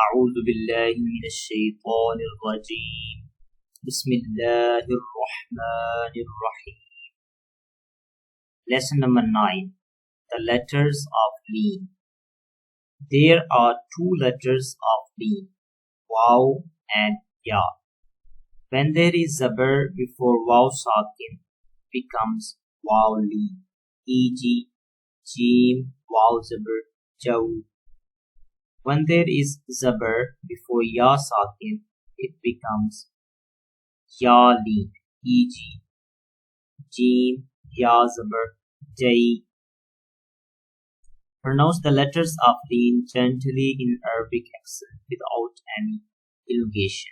أعوذ بالله من الشيطان الرجيم بسم الله الرحمن الرحيم. Lesson number 9. The letters of Lin. There are two letters of Lin, Waw and Ya. When there is Zabar before Waw Sakin, becomes Waw Lin, e.g. Jim, Waw Zabar, Jaw. When there is Zabar before Ya Sakin, it becomes Ya Lin, e.g. Jim, Ya Zabar, Jay. Pronounce the letters of Lin gently in Arabic accent without any elongation.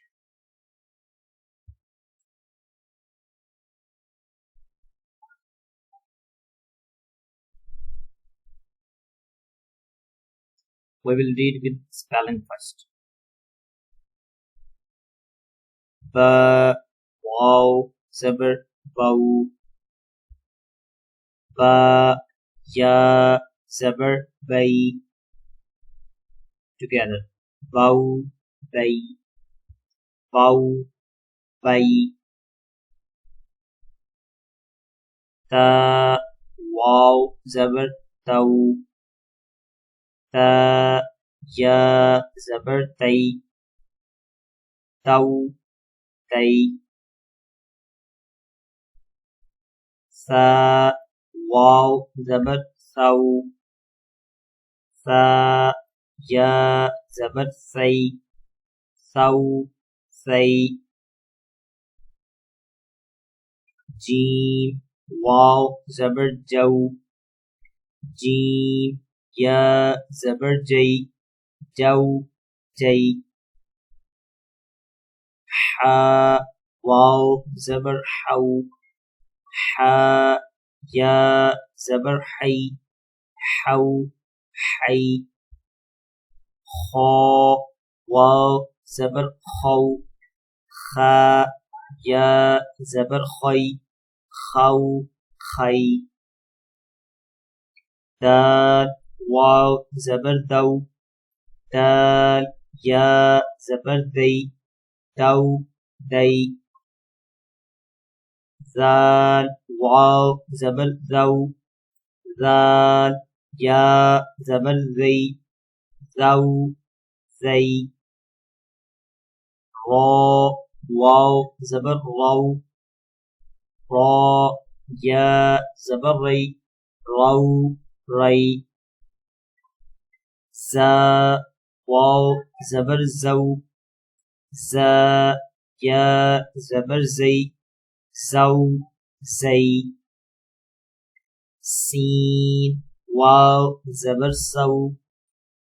We will read with spelling first. Ba, Waw, Zabar, Baw. Ba, Ya, Zabar, Bay. Together. Baw, Bay. Baw, Bay. Ta, Waw, Zabar, Taw. Ta, Ya, Zabar, Tay. Taw, Tay. Sa, Waw, Zabar, Saw. Sa, Ya, Zabar, Say. Saw, Say. Jim, Waw, Zabar, Jaw. Jim, Ya, Zabar, Jay. Jaw, Jay. Ha, Waw, Zabar, Haw. Ha, Ya, Zabar, Hay. Haw, Hay. Kha, Waw, Zabar, Khaw. Kha, Ya, Zabar, Khay. Khaw, Khay. Dal, Waw, Zabar, Daw. Dal, Ya, Zabar, Day. Daw, Day. Zal, Waw, Zabar, Zaw. Zal, Ya, Zabar, Zay. Zaw, Zay. Ra, Waw, Zabar, Raw. Ra, Ya, Zabar, Ray. Raw, Ray. Za, Waw, Zabar, Zaw. Za, Ya, Zabar, Zay. Zaw, Zay. Sin, Waw, Zabar, Saw.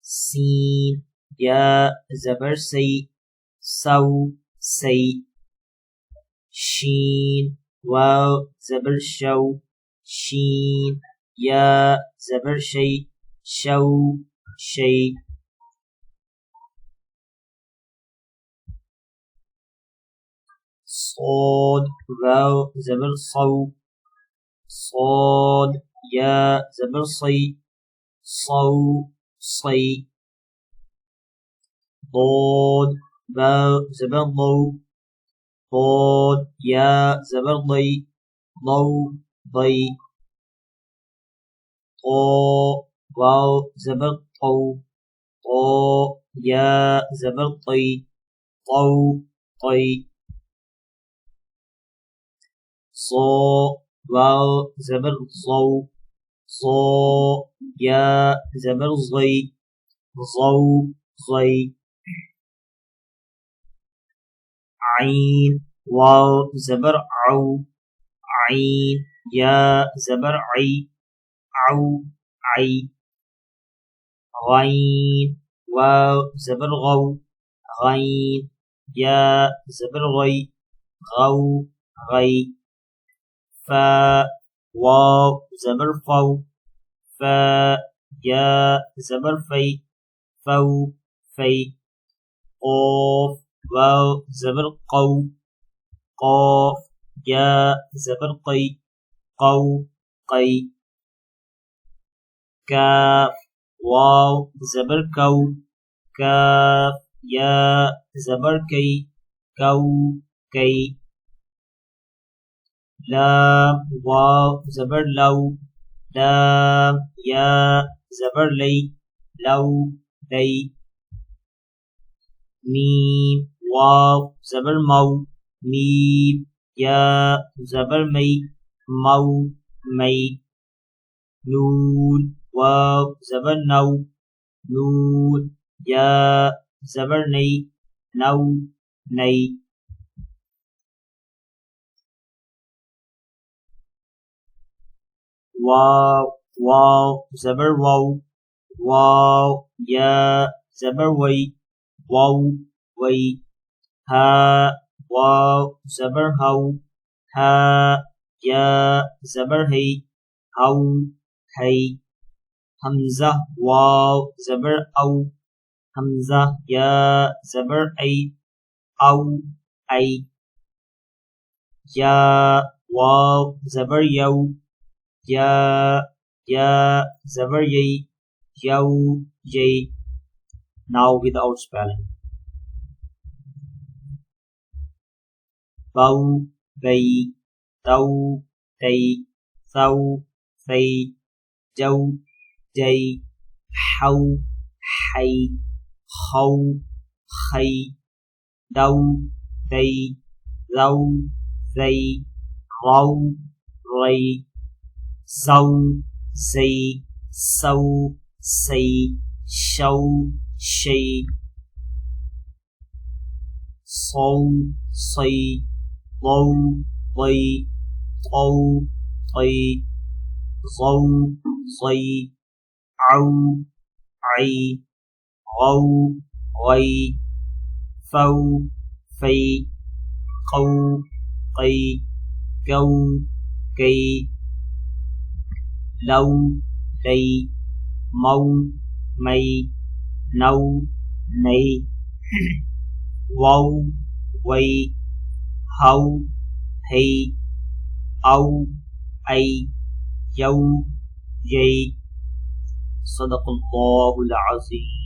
Sin, Ya, Zabar, Say. Saw, Say. Shin, Waw, Zabar, Shaw. Shin, Ya, Zabar, Shay. Shaw, Shay. Sad, Waw, Zabar, Saw. Sad, Ya, Zabar, Say. Saw, Say. Dad, Waw, Zabar, Law. Dad, Ya, Zabar, Day. Law, Day. Ta, Waw, Zabar, Taw. Ta, Ya, Zabar, Tay. Taw, Tay. Sa, Waw, Zabar, Zaw. Sa, Ya, Zabar, Zay. Zaw, Zay. Ain, Waw, Zabar, Aw. Ain, Ya, Zabar, Ay. Aw, Ay. Ghain, Waw, Zabar, Ghaw. Ghain, Ya, Zabar, Ghay. Ghaw, Ghay. Fa, Waw, Zabar, Faw. Fa, Ya, Zabar, Fay. Faw, Fay. Qaf, Waw, Zabar, Qaw. Qaf, Ya, Zabar, Qay. Qaw, Qay. Kaf, Waw, Zabar, Kaw. Kaf, या ज़बर कई कौ कई लाम वाव ज़बर लौ लाम या ज़बर लई लौ लई meme वाव ज़बर मौ मीम या ज़बर मई मौ मई नून वाव ज़बर नौ नून या ज़बर नई नौ नई वाव वाव ज़बर वाव वाव या ज़बर वई वाव वई हा वाव ज़बर हाउ हा या ज़बर है हाउ है हमज़ा वाव ज़बर औ हमज़ा या ज़बर ऐ औ ऐ या वाव ज़बर यौ या या ज़बर यई यौ यई now without spelling bau bay tau tay thau thay dâu day hau hay khâu khay đâu đây lâu dây rau rây sâu dây sâu xây sâu xây sâu xây lâu lây tâu tây dâu dây áo ai gâu gây phâu phây câu cây câu cây lâu đây mâu mây nâu nây wow quay hâu hay âu ai dâu dây صدق الله العظيم